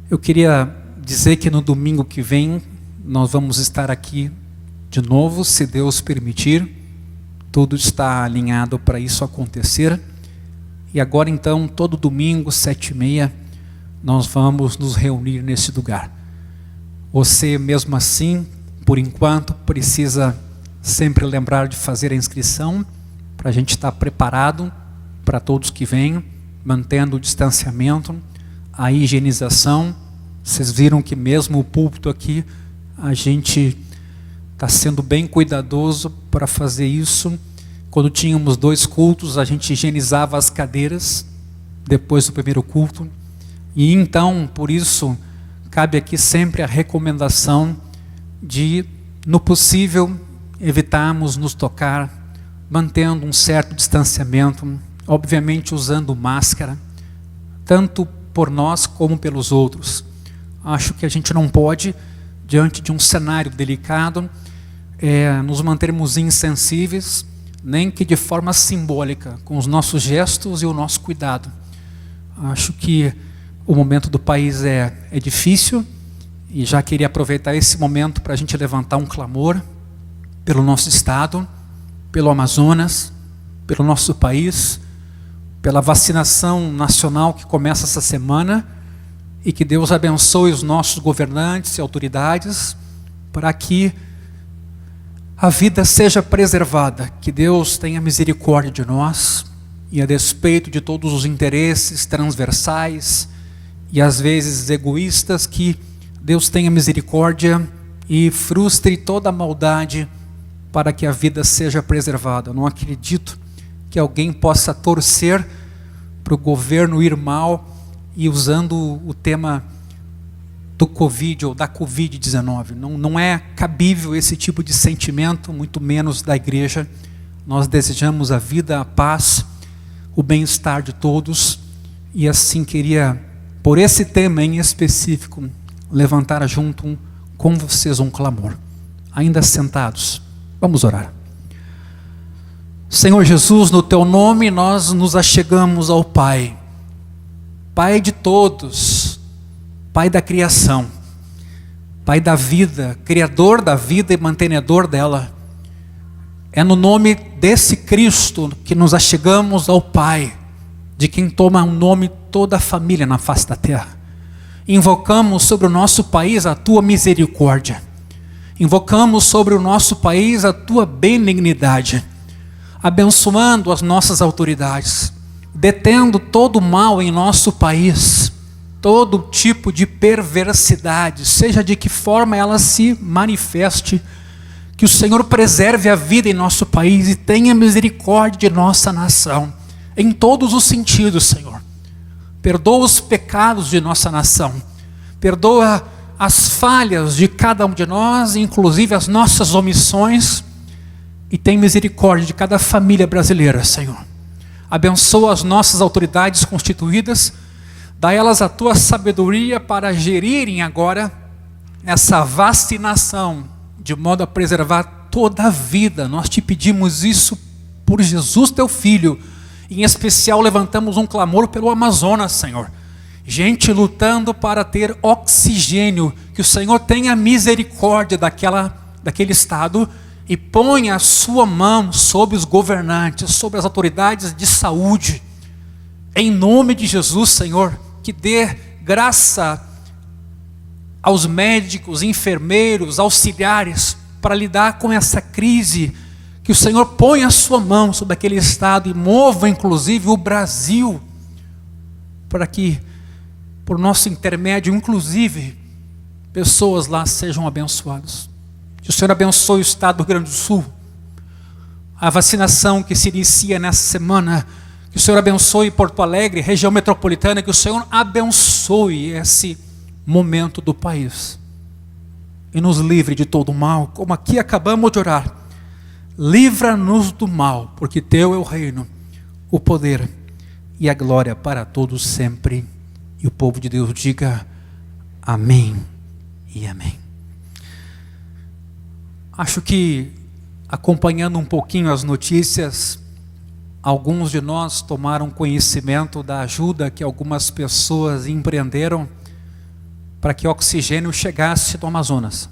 Eu queria dizer que no domingo que vem nós vamos estar aqui de novo, se Deus permitir. Tudo está alinhado para isso acontecer. E agora então, todo domingo, 7h30, nós vamos nos reunir nesse lugar. Você mesmo assim, por enquanto, precisa sempre lembrar de fazer a inscrição, para a gente estar preparado para todos que venham, mantendo o distanciamento, a higienização. Vocês viram que mesmo o púlpito aqui, a gente está sendo bem cuidadoso para fazer isso. Quando tínhamos 2 cultos, a gente higienizava as cadeiras, depois do primeiro culto. E então, por isso, cabe aqui sempre a recomendação de, no possível, evitarmos nos tocar, mantendo um certo distanciamento, obviamente usando máscara, tanto por nós como pelos outros. Acho que a gente não pode, diante de um cenário delicado, nos mantermos insensíveis, nem que de forma simbólica, com os nossos gestos e o nosso cuidado. Acho que o momento do país é difícil, e já queria aproveitar esse momento para a gente levantar um clamor pelo nosso estado, pelo Amazonas, pelo nosso país, pela vacinação nacional que começa essa semana, e que Deus abençoe os nossos governantes e autoridades, para que a vida seja preservada, que Deus tenha misericórdia de nós, e a despeito de todos os interesses transversais, e às vezes egoístas, que Deus tenha misericórdia e frustre toda a maldade, para que a vida seja preservada. Eu não acredito que alguém possa torcer para o governo ir mal, e usando o tema do Covid ou da Covid-19. Não é cabível esse tipo de sentimento, muito menos da igreja. Nós desejamos a vida, a paz, o bem-estar de todos, e assim queria, por esse tema em específico, levantar junto com vocês um clamor. Ainda sentados, vamos orar. Senhor Jesus, no Teu nome nós nos achegamos ao Pai, Pai de todos, Pai da criação, Pai da vida, Criador da vida e mantenedor dela. É no nome desse Cristo que nos achegamos ao Pai, de quem toma o nome toda a família na face da terra. Invocamos sobre o nosso país a Tua misericórdia, invocamos sobre o nosso país a Tua benignidade, abençoando as nossas autoridades, detendo todo o mal em nosso país, todo tipo de perversidade, seja de que forma ela se manifeste. Que o Senhor preserve a vida em nosso país e tenha misericórdia de nossa nação, em todos os sentidos, Senhor. Perdoa os pecados de nossa nação, perdoa as falhas de cada um de nós, inclusive as nossas omissões, e tem misericórdia de cada família brasileira, Senhor. Abençoa as nossas autoridades constituídas, dá a elas a Tua sabedoria para gerirem agora essa vacinação, de modo a preservar toda a vida. Nós te pedimos isso por Jesus, Teu Filho. Em especial levantamos um clamor pelo Amazonas, Senhor. Gente lutando para ter oxigênio, que o Senhor tenha misericórdia daquele estado, e ponha a Sua mão sobre os governantes, sobre as autoridades de saúde. Em nome de Jesus, Senhor, que dê graça aos médicos, enfermeiros, auxiliares, para lidar com essa crise. Que o Senhor ponha a Sua mão sobre aquele estado e mova inclusive o Brasil, para que, por nosso intermédio, inclusive, pessoas lá sejam abençoadas. Que o Senhor abençoe o estado do Rio Grande do Sul, a vacinação que se inicia nessa semana. Que o Senhor abençoe Porto Alegre, região metropolitana. Que o Senhor abençoe esse momento do país e nos livre de todo o mal, como aqui acabamos de orar. Livra-nos do mal, porque Teu é o reino, o poder e a glória para todos sempre. E o povo de Deus diga amém e amém. Acho que, acompanhando um pouquinho as notícias, alguns de nós tomaram conhecimento da ajuda que algumas pessoas empreenderam para que o oxigênio chegasse do Amazonas.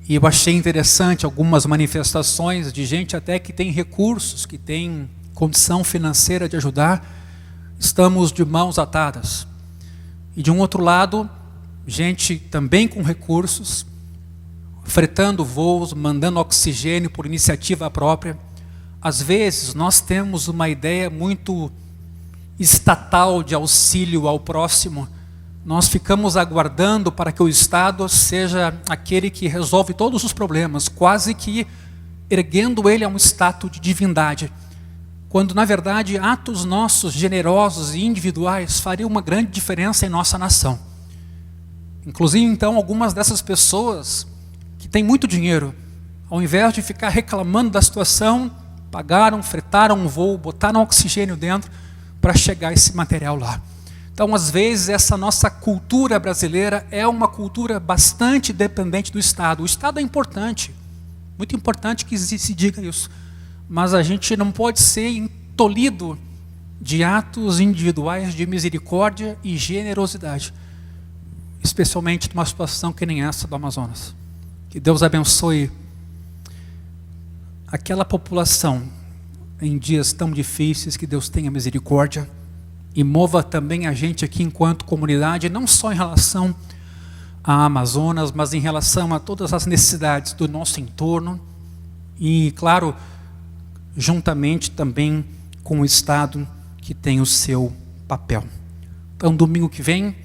E eu achei interessante algumas manifestações de gente até que tem recursos, que tem condição financeira de ajudar. Estamos de mãos atadas. E de um outro lado, gente também com recursos, fretando voos, mandando oxigênio por iniciativa própria. Às vezes nós temos uma ideia muito estatal de auxílio ao próximo. Nós ficamos aguardando para que o Estado seja aquele que resolve todos os problemas, quase que erguendo ele a um status de divindade, quando na verdade atos nossos generosos e individuais fariam uma grande diferença em nossa nação. Inclusive então algumas dessas pessoas que têm muito dinheiro, ao invés de ficar reclamando da situação, pagaram, fretaram um voo, botaram oxigênio dentro para chegar esse material lá. Então, às vezes, essa nossa cultura brasileira é uma cultura bastante dependente do Estado. O Estado é importante, muito importante que se diga isso, mas a gente não pode ser entolido de atos individuais de misericórdia e generosidade, especialmente numa situação que nem essa do Amazonas. Que Deus abençoe aquela população em dias tão difíceis, que Deus tenha misericórdia e mova também a gente aqui enquanto comunidade, não só em relação à Amazonas, mas em relação a todas as necessidades do nosso entorno e, claro, juntamente também com o Estado que tem o seu papel. Então, domingo que vem,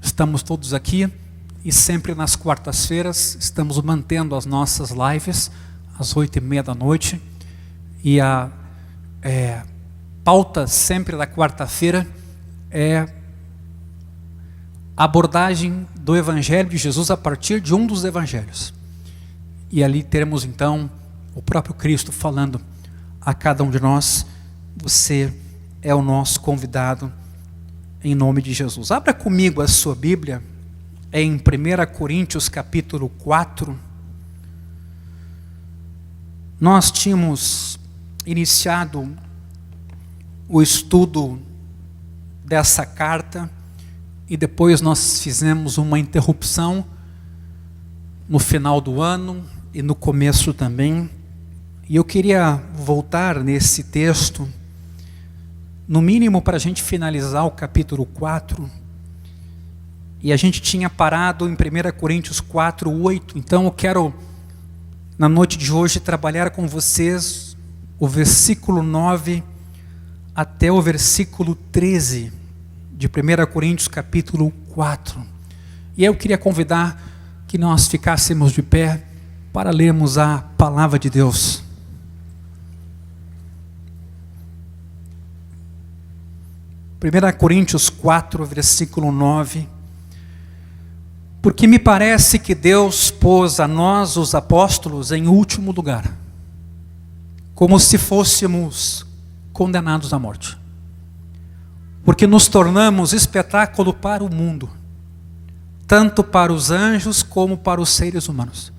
estamos todos aqui e sempre nas quartas-feiras estamos mantendo as nossas lives às 8h30 da noite e a pauta sempre da quarta-feira é a abordagem do Evangelho de Jesus a partir de um dos Evangelhos. E ali teremos então o próprio Cristo falando a cada um de nós: você é o nosso convidado, em nome de Jesus. Abra comigo a sua Bíblia, em 1 Coríntios capítulo 4. Nós tínhamos iniciado o estudo dessa carta e depois nós fizemos uma interrupção no final do ano e no começo também. E eu queria voltar nesse texto, no mínimo para a gente finalizar o capítulo 4. E a gente tinha parado em 1 Coríntios 4:8. Então eu quero, na noite de hoje, trabalhar com vocês o versículo 9 até o versículo 13 de 1 Coríntios capítulo 4. E eu queria convidar que nós ficássemos de pé para lermos a palavra de Deus. Primeira Coríntios 4, versículo 9. Porque me parece que Deus pôs a nós, os apóstolos, em último lugar, como se fôssemos condenados à morte, porque nos tornamos espetáculo para o mundo, tanto para os anjos como para os seres humanos.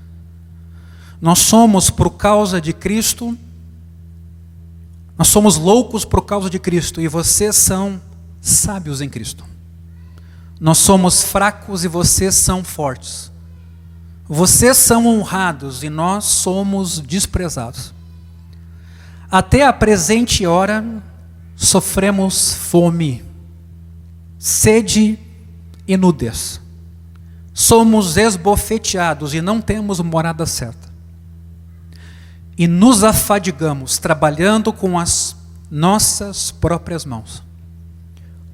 Nós somos por causa de Cristo, nós somos loucos por causa de Cristo, e vocês são sábios em Cristo. Nós somos fracos e vocês são fortes. Vocês são honrados e nós somos desprezados. Até a presente hora sofremos fome, sede e nudez. Somos esbofeteados e não temos morada certa. E nos afadigamos trabalhando com as nossas próprias mãos.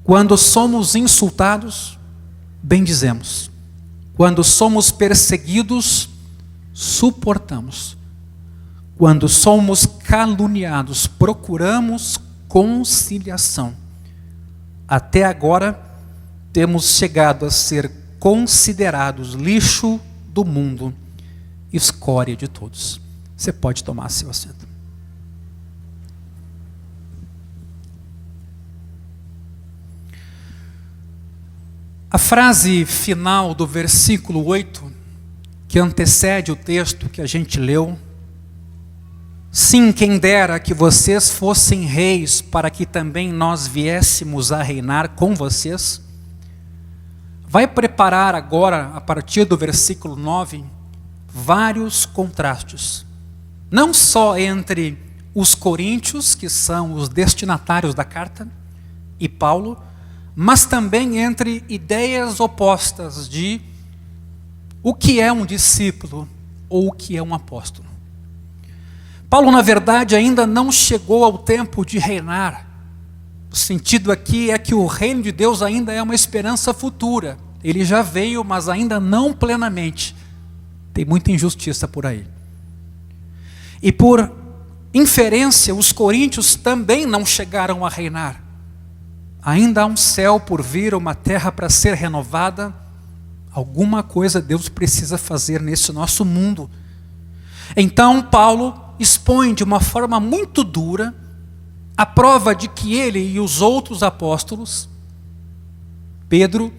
Quando somos insultados, bendizemos. Quando somos perseguidos, suportamos. Quando somos caluniados, procuramos conciliação. Até agora, temos chegado a ser considerados lixo do mundo, escória de todos. Você pode tomar seu assento. A frase final do versículo 8, que antecede o texto que a gente leu: sim, quem dera que vocês fossem reis, para que também nós viéssemos a reinar com vocês. vai preparar agora, a partir do versículo 9, vários contrastes. Não só entre os coríntios, que são os destinatários da carta, e Paulo, mas também entre ideias opostas de o que é um discípulo ou o que é um apóstolo. Paulo, na verdade, ainda não chegou ao tempo de reinar. O sentido aqui é que o reino de Deus ainda é uma esperança futura. Ele já veio, mas ainda não plenamente. Tem muita injustiça por aí. E por inferência, os coríntios também não chegaram a reinar. Ainda há um céu por vir, uma terra para ser renovada. Alguma coisa Deus precisa fazer nesse nosso mundo. Então Paulo expõe de uma forma muito dura a prova de que ele e os outros apóstolos, Pedro,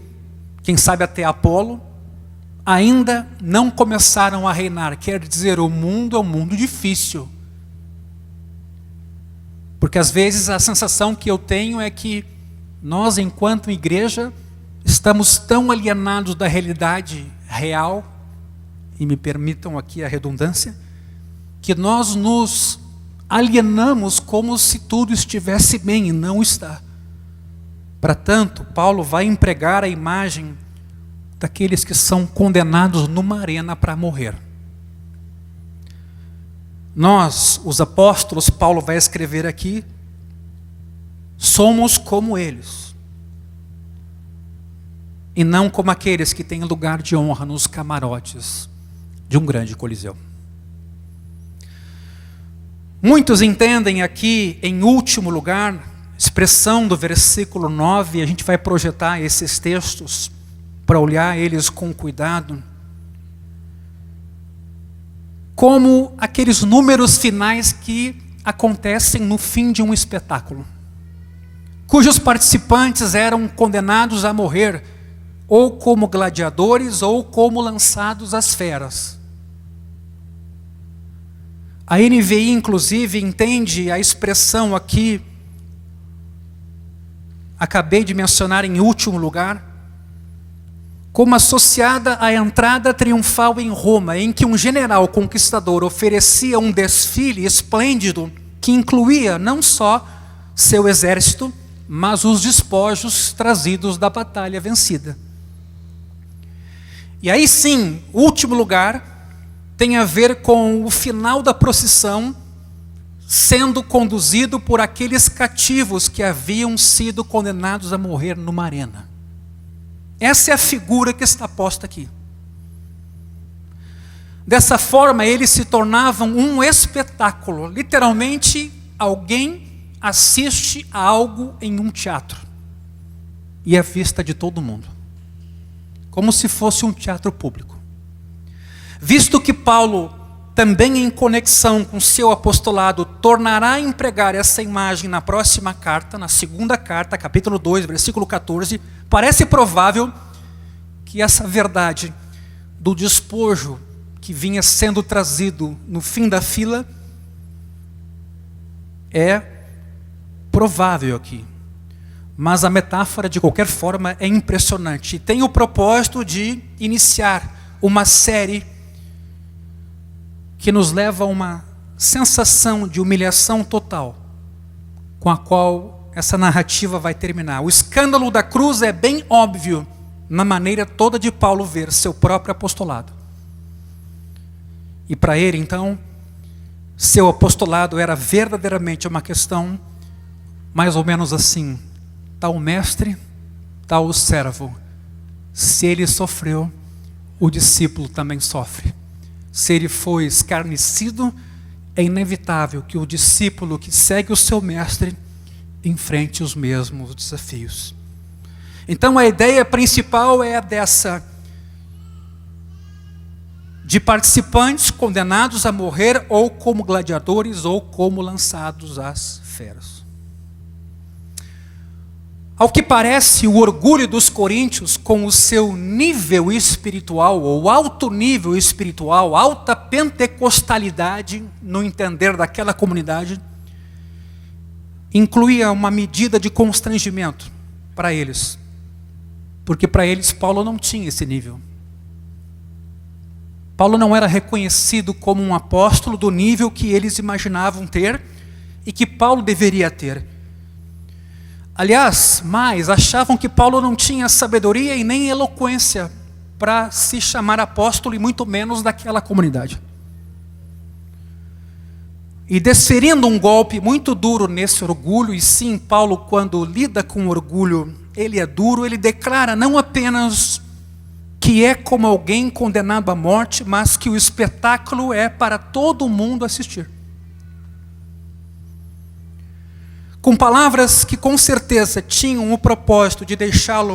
quem sabe até Apolo, ainda não começaram a reinar. Quer dizer, o mundo é um mundo difícil. Porque às vezes a sensação que eu tenho é que nós, enquanto igreja, estamos tão alienados da realidade real, e me permitam aqui a redundância, que nós nos alienamos como se tudo estivesse bem, e não está. Para tanto, Paulo vai empregar a imagem daqueles que são condenados numa arena para morrer. Nós, os apóstolos, Paulo vai escrever aqui, somos como eles, e não como aqueles que têm lugar de honra nos camarotes de um grande coliseu. Muitos entendem aqui, em último lugar, expressão do versículo 9, a gente vai projetar esses textos para olhar eles com cuidado, como aqueles números finais que acontecem no fim de um espetáculo, cujos participantes eram condenados a morrer, ou como gladiadores, ou como lançados às feras. A NVI, inclusive, entende a expressão aqui, acabei de mencionar em último lugar, como associada à entrada triunfal em Roma, em que um general conquistador oferecia um desfile esplêndido, que incluía não só seu exército, mas os despojos trazidos da batalha vencida. E aí sim, o último lugar tem a ver com o final da procissão sendo conduzido por aqueles cativos que haviam sido condenados a morrer numa arena. Essa é a figura que está posta aqui. Dessa forma, eles se tornavam um espetáculo. Literalmente, alguém assiste a algo em um teatro e à vista de todo mundo, como se fosse um teatro público. Visto que Paulo, também em conexão com seu apostolado, tornará a empregar essa imagem na próxima carta, na segunda carta, capítulo 2, versículo 14, parece provável que essa verdade do despojo que vinha sendo trazido no fim da fila é provável aqui. Mas a metáfora, de qualquer forma, é impressionante. E tem o propósito de iniciar uma série que nos leva a uma sensação de humilhação total, com a qual essa narrativa vai terminar. O escândalo da cruz é bem óbvio na maneira toda de Paulo ver seu próprio apostolado. E para ele, então, seu apostolado era verdadeiramente uma questão mais ou menos assim: tal o mestre, tal o servo. Se ele sofreu, o discípulo também sofre. Se ele foi escarnecido, é inevitável que o discípulo que segue o seu mestre enfrente os mesmos desafios. Então a ideia principal é dessa, de participantes condenados a morrer ou como gladiadores ou como lançados às feras. Ao que parece, o orgulho dos coríntios com o seu nível espiritual, ou alto nível espiritual, alta pentecostalidade, no entender daquela comunidade, incluía uma medida de constrangimento para eles. Porque para eles Paulo não tinha esse nível. Paulo não era reconhecido como um apóstolo do nível que eles imaginavam ter e que Paulo deveria ter. Aliás, achavam que Paulo não tinha sabedoria e nem eloquência para se chamar apóstolo e muito menos daquela comunidade. E desferindo um golpe muito duro nesse orgulho, e sim, Paulo, quando lida com orgulho, ele é duro, ele declara não apenas que é como alguém condenado à morte, mas que o espetáculo é para todo mundo assistir. Com palavras que com certeza tinham o propósito de deixar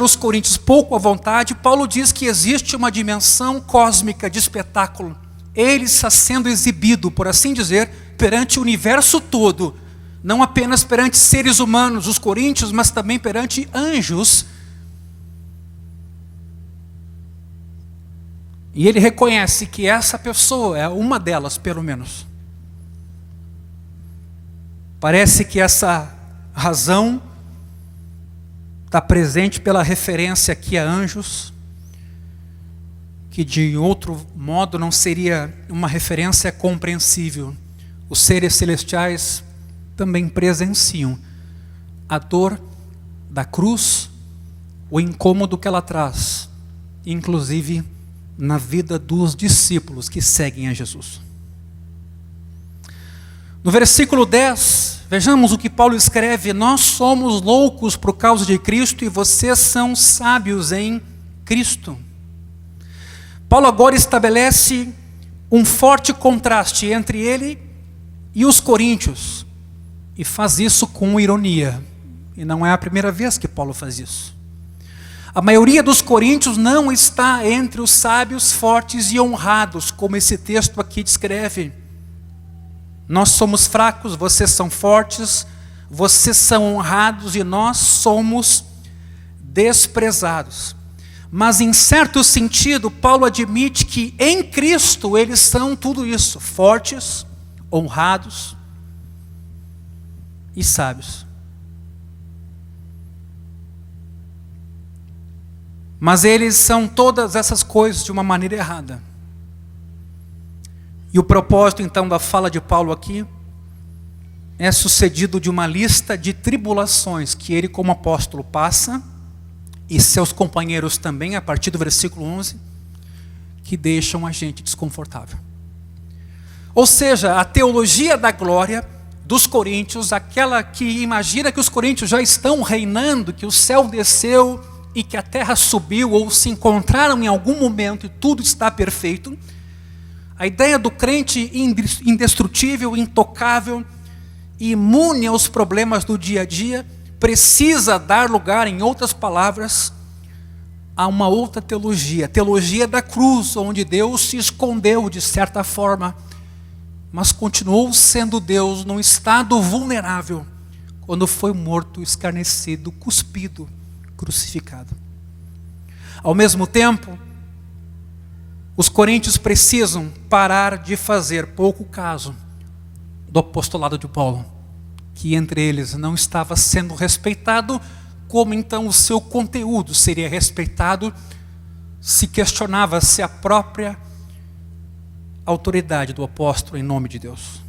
os coríntios pouco à vontade, Paulo diz que existe uma dimensão cósmica de espetáculo. Ele está sendo exibido, por assim dizer, perante o universo todo, não apenas perante seres humanos, os coríntios, mas também perante anjos. E ele reconhece que essa pessoa é uma delas, pelo menos. Parece que essa razão está presente pela referência aqui a anjos, que de outro modo não seria uma referência compreensível. Os seres celestiais também presenciam a dor da cruz, o incômodo que ela traz, inclusive na vida dos discípulos que seguem a Jesus. No versículo 10, vejamos o que Paulo escreve: nós somos loucos por causa de Cristo e vocês são sábios em Cristo. Paulo agora estabelece um forte contraste entre ele e os coríntios, e faz isso com ironia, e não é a primeira vez que Paulo faz isso. A maioria dos coríntios não está entre os sábios, fortes e honrados, como esse texto aqui descreve. Nós somos fracos, vocês são fortes, vocês são honrados e nós somos desprezados. Mas em certo sentido, Paulo admite que em Cristo eles são tudo isso: fortes, honrados e sábios. Mas eles são todas essas coisas de uma maneira errada. E o propósito então da fala de Paulo aqui é sucedido de uma lista de tribulações que ele como apóstolo passa, e seus companheiros também, a partir do versículo 11, que deixam a gente desconfortável. Ou seja, a teologia da glória dos coríntios, aquela que imagina que os coríntios já estão reinando, que o céu desceu e que a terra subiu, ou se encontraram em algum momento e tudo está perfeito. A ideia do crente indestrutível, intocável, imune aos problemas do dia a dia, precisa dar lugar, em outras palavras, a uma outra teologia, a teologia da cruz, onde Deus se escondeu de certa forma, mas continuou sendo Deus num estado vulnerável, quando foi morto, escarnecido, cuspido, crucificado. Ao mesmo tempo, os coríntios precisam parar de fazer pouco caso do apostolado de Paulo, que entre eles não estava sendo respeitado, como então o seu conteúdo seria respeitado, se questionava se a própria autoridade do apóstolo em nome de Deus.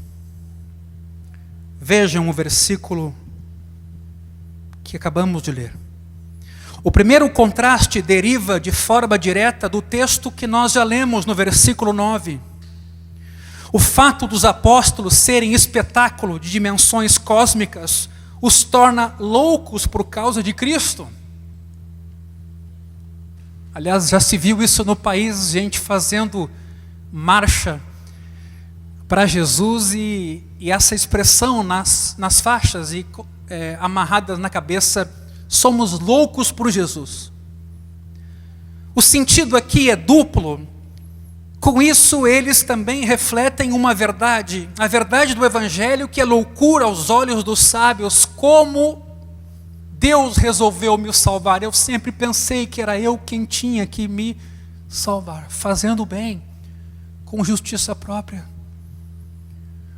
Vejam o versículo que acabamos de ler. O primeiro contraste deriva de forma direta do texto que nós já lemos no versículo 9. O fato dos apóstolos serem espetáculo de dimensões cósmicas os torna loucos por causa de Cristo. Aliás, já se viu isso no país, gente fazendo marcha para Jesus e essa expressão nas faixas e amarradas na cabeça: somos loucos por Jesus. O sentido aqui é duplo. Com isso, eles também refletem uma verdade, a verdade do Evangelho, que é loucura aos olhos dos sábios. Como Deus resolveu me salvar? Eu sempre pensei que era eu quem tinha que me salvar, fazendo o bem, com justiça própria.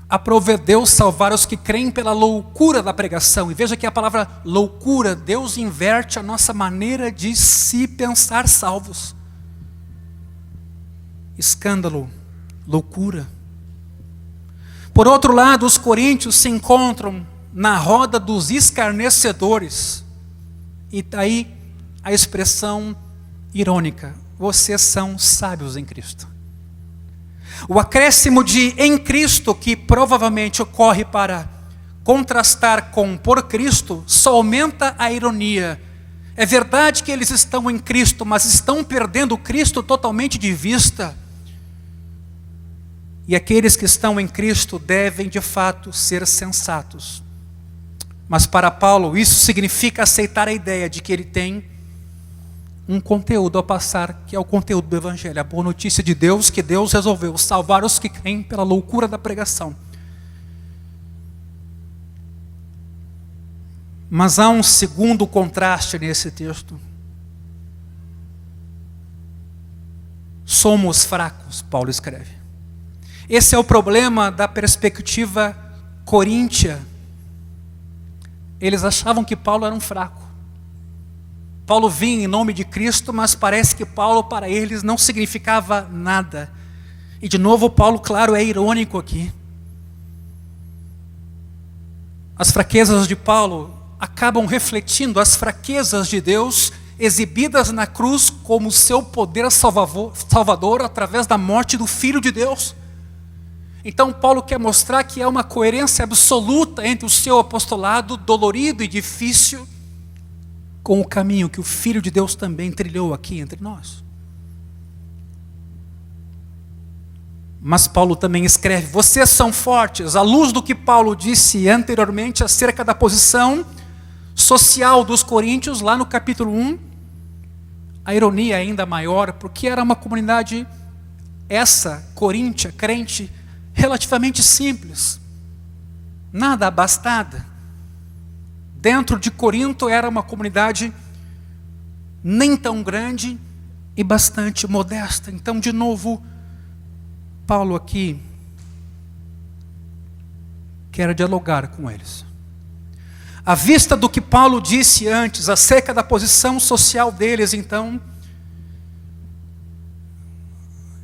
Aprove Deus salvar os que creem pela loucura da pregação. E veja que a palavra loucura, Deus inverte a nossa maneira de se pensar salvos. Escândalo, loucura. Por outro lado, os coríntios se encontram na roda dos escarnecedores. E daí a expressão irônica: vocês são sábios em Cristo. O acréscimo de em Cristo, que provavelmente ocorre para contrastar com por Cristo, só aumenta a ironia. É verdade que eles estão em Cristo, mas estão perdendo Cristo totalmente de vista. E aqueles que estão em Cristo devem de fato ser sensatos. Mas para Paulo isso significa aceitar a ideia de que ele tem um conteúdo a passar, que é o conteúdo do Evangelho, a boa notícia de Deus, que Deus resolveu salvar os que creem pela loucura da pregação. Mas há um segundo contraste nesse texto. Somos fracos, Paulo escreve. Esse é o problema da perspectiva coríntia. Eles achavam que Paulo era um fraco. Paulo vinha em nome de Cristo, mas parece que Paulo para eles não significava nada. E de novo Paulo, claro, é irônico aqui. As fraquezas de Paulo acabam refletindo as fraquezas de Deus, exibidas na cruz como seu poder salvador através da morte do Filho de Deus. Então Paulo quer mostrar que há uma coerência absoluta entre o seu apostolado dolorido e difícil com o caminho que o Filho de Deus também trilhou aqui entre nós. Mas Paulo também escreve: vocês são fortes, à luz do que Paulo disse anteriormente acerca da posição social dos coríntios, lá no capítulo 1. A ironia é ainda maior, porque era uma comunidade, essa coríntia, crente, relativamente simples, nada abastada. Dentro de Corinto era uma comunidade nem tão grande e bastante modesta. Então, de novo, Paulo aqui quer dialogar com eles. À vista do que Paulo disse antes acerca da posição social deles, então,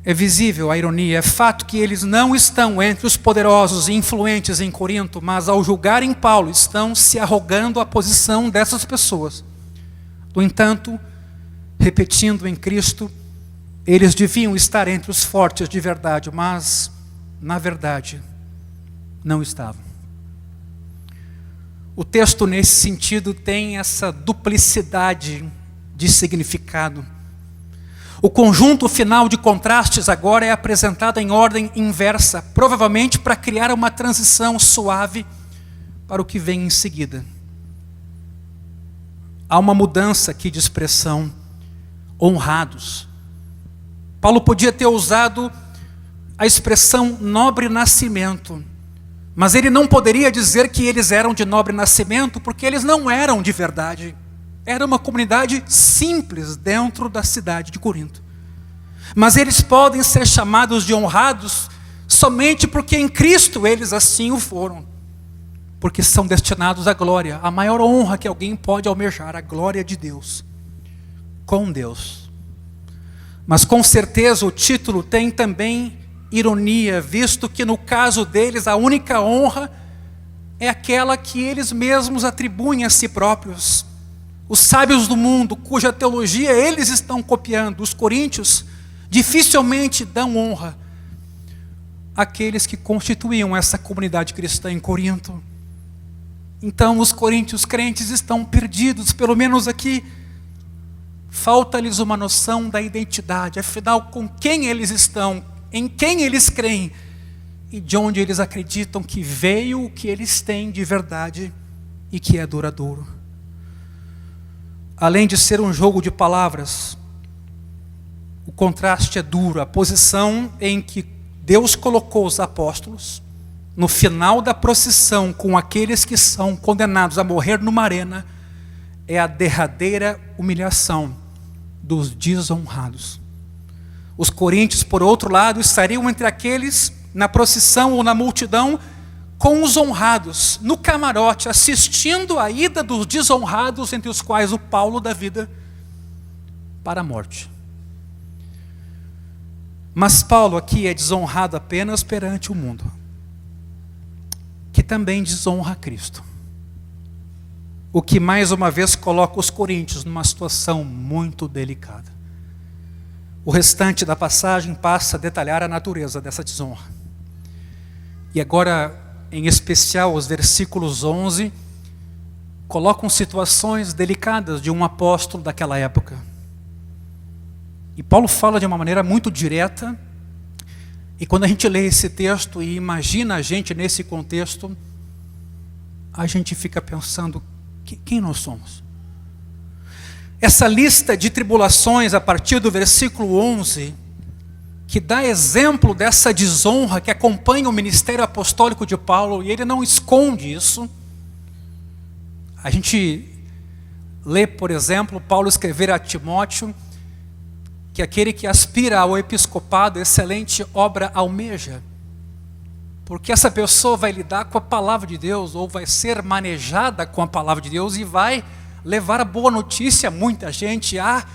é visível a ironia. É fato que eles não estão entre os poderosos e influentes em Corinto, mas ao julgarem Paulo, estão se arrogando a posição dessas pessoas. No entanto, repetindo em Cristo, eles deviam estar entre os fortes de verdade, mas, na verdade, não estavam. O texto, nesse sentido, tem essa duplicidade de significado. O conjunto final de contrastes agora é apresentado em ordem inversa, provavelmente para criar uma transição suave para o que vem em seguida. Há uma mudança aqui de expressão: honrados. Paulo podia ter usado a expressão nobre nascimento, mas ele não poderia dizer que eles eram de nobre nascimento, porque eles não eram de verdade. Era uma comunidade simples dentro da cidade de Corinto. Mas eles podem ser chamados de honrados somente porque em Cristo eles assim o foram. Porque são destinados à glória, a maior honra que alguém pode almejar, a glória de Deus, com Deus. Mas com certeza o título tem também ironia, visto que no caso deles a única honra é aquela que eles mesmos atribuem a si próprios. Os sábios do mundo, cuja teologia eles estão copiando, os coríntios, dificilmente dão honra àqueles que constituíam essa comunidade cristã em Corinto. Então os coríntios crentes estão perdidos, pelo menos aqui. Falta-lhes uma noção da identidade, afinal, com quem eles estão, em quem eles creem e de onde eles acreditam que veio o que eles têm de verdade e que é duradouro. Além de ser um jogo de palavras, o contraste é duro. A posição em que Deus colocou os apóstolos no final da procissão com aqueles que são condenados a morrer numa arena é a derradeira humilhação dos desonrados. Os coríntios, por outro lado, estariam entre aqueles na procissão ou na multidão com os honrados, no camarote, assistindo a ida dos desonrados, entre os quais o Paulo da vida, para a morte. Mas Paulo aqui é desonrado apenas perante o mundo, que também desonra a Cristo. O que mais uma vez coloca os coríntios numa situação muito delicada. O restante da passagem passa a detalhar a natureza dessa desonra. E agora, em especial, os versículos 11, colocam situações delicadas de um apóstolo daquela época. E Paulo fala de uma maneira muito direta, e quando a gente lê esse texto e imagina a gente nesse contexto, a gente fica pensando, quem nós somos? Essa lista de tribulações a partir do versículo 11, que dá exemplo dessa desonra que acompanha o ministério apostólico de Paulo, e ele não esconde isso. A gente lê, por exemplo, Paulo escrever a Timóteo, que aquele que aspira ao episcopado, excelente obra almeja. Porque essa pessoa vai lidar com a palavra de Deus, ou vai ser manejada com a palavra de Deus, e vai levar a boa notícia a muita gente. Há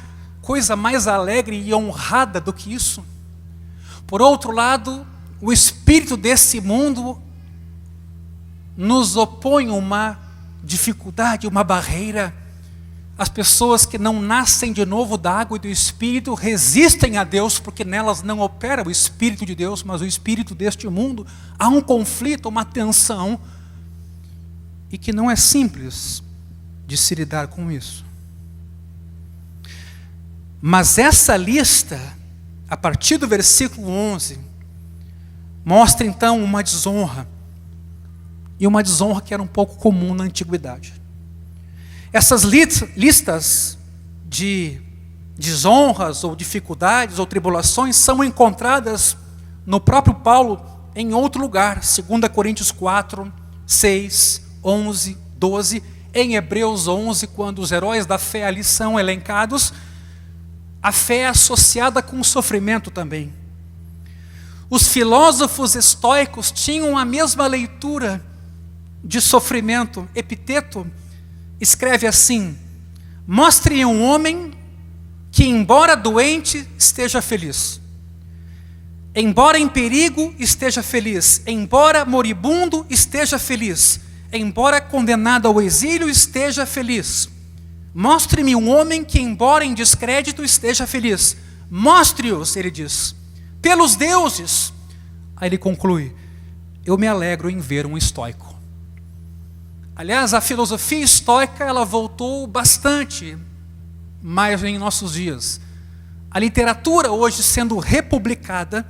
coisa mais alegre e honrada do que isso. Por outro lado, o espírito desse mundo nos opõe uma dificuldade, uma barreira. As pessoas que não nascem de novo da água e do Espírito resistem a Deus, porque nelas não opera o Espírito de Deus, mas o Espírito deste mundo. Há um conflito, uma tensão, e que não é simples de se lidar com isso. Mas essa lista, a partir do versículo 11, mostra então uma desonra, e uma desonra que era um pouco comum na antiguidade. Essas listas de desonras ou dificuldades ou tribulações são encontradas no próprio Paulo em outro lugar, 2 Coríntios 4, 6, 11, 12, em Hebreus 11, quando os heróis da fé ali são elencados. A fé é associada com o sofrimento também. Os filósofos estoicos tinham a mesma leitura de sofrimento. Epiteto escreve assim: mostre um homem que, embora doente, esteja feliz. Embora em perigo, esteja feliz. Embora moribundo, esteja feliz. Embora condenado ao exílio, esteja feliz. Mostre-me um homem que, embora em descrédito, esteja feliz. Mostre-os, ele diz, pelos deuses. Aí ele conclui: eu me alegro em ver um estoico. Aliás, a filosofia estoica, ela voltou bastante mais em nossos dias. A literatura hoje sendo republicada,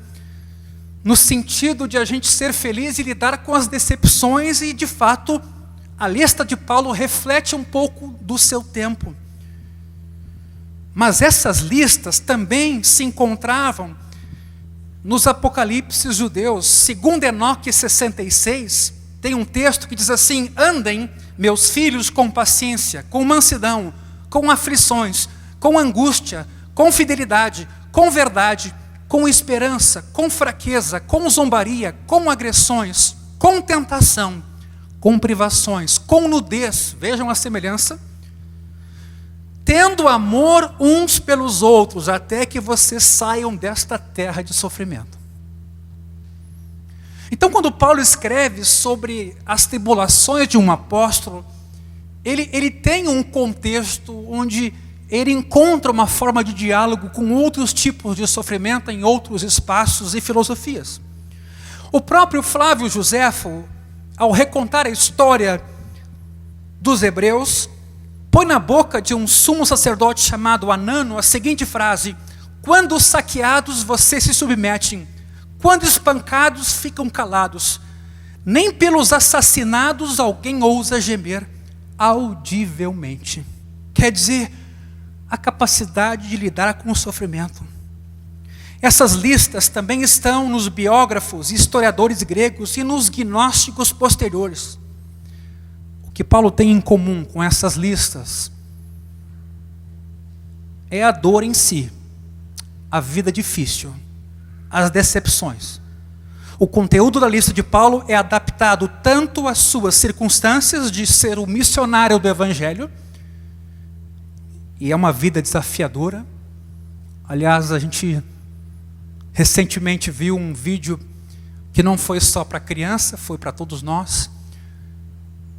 no sentido de a gente ser feliz e lidar com as decepções, e de fato, a lista de Paulo reflete um pouco do seu tempo. Mas essas listas também se encontravam nos apocalipses judeus. Segundo Enoque 66, tem um texto que diz assim: andem, meus filhos, com paciência, com mansidão, com aflições, com angústia, com fidelidade, com verdade, com esperança, com fraqueza, com zombaria, com agressões, com tentação, com privações, com nudez. Vejam a semelhança. Tendo amor uns pelos outros, até que vocês saiam desta terra de sofrimento. Então, quando Paulo escreve sobre as tribulações de um apóstolo, ele tem um contexto onde ele encontra uma forma de diálogo com outros tipos de sofrimento em outros espaços e filosofias. O próprio Flávio Joséfo, ao recontar a história dos hebreus, põe na boca de um sumo sacerdote chamado Anano a seguinte frase: quando saqueados vocês se submetem, quando espancados ficam calados, nem pelos assassinados alguém ousa gemer audivelmente. Quer dizer, a capacidade de lidar com o sofrimento. Essas listas também estão nos biógrafos e historiadores gregos e nos gnósticos posteriores. O que Paulo tem em comum com essas listas é a dor em si, a vida difícil, as decepções. O conteúdo da lista de Paulo é adaptado tanto às suas circunstâncias de ser o missionário do Evangelho, e é uma vida desafiadora. Aliás, a gente recentemente viu um vídeo que não foi só para criança, foi para todos nós,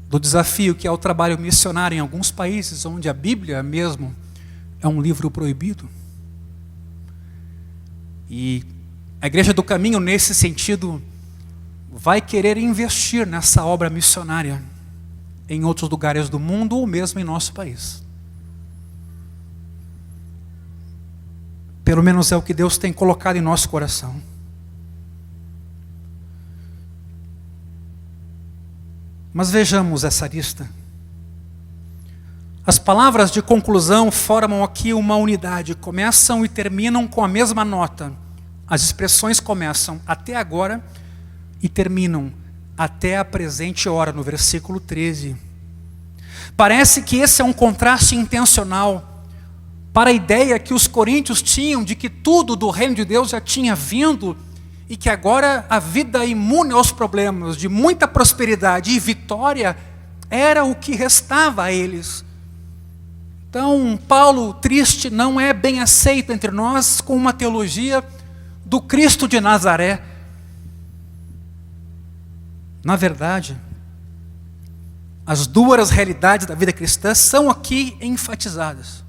do desafio que é o trabalho missionário em alguns países, onde a Bíblia mesmo é um livro proibido. E a Igreja do Caminho, nesse sentido, vai querer investir nessa obra missionária em outros lugares do mundo ou mesmo em nosso país. Pelo menos é o que Deus tem colocado em nosso coração. Mas vejamos essa lista. As palavras de conclusão formam aqui uma unidade, começam e terminam com a mesma nota. As expressões começam até agora e terminam até a presente hora, no versículo 13. Parece que esse é um contraste intencional para a ideia que os coríntios tinham de que tudo do reino de Deus já tinha vindo e que agora a vida imune aos problemas, de muita prosperidade e vitória, era o que restava a eles. Então, Paulo, triste, não é bem aceito entre nós com uma teologia do Cristo de Nazaré. Na verdade, as duas realidades da vida cristã são aqui enfatizadas.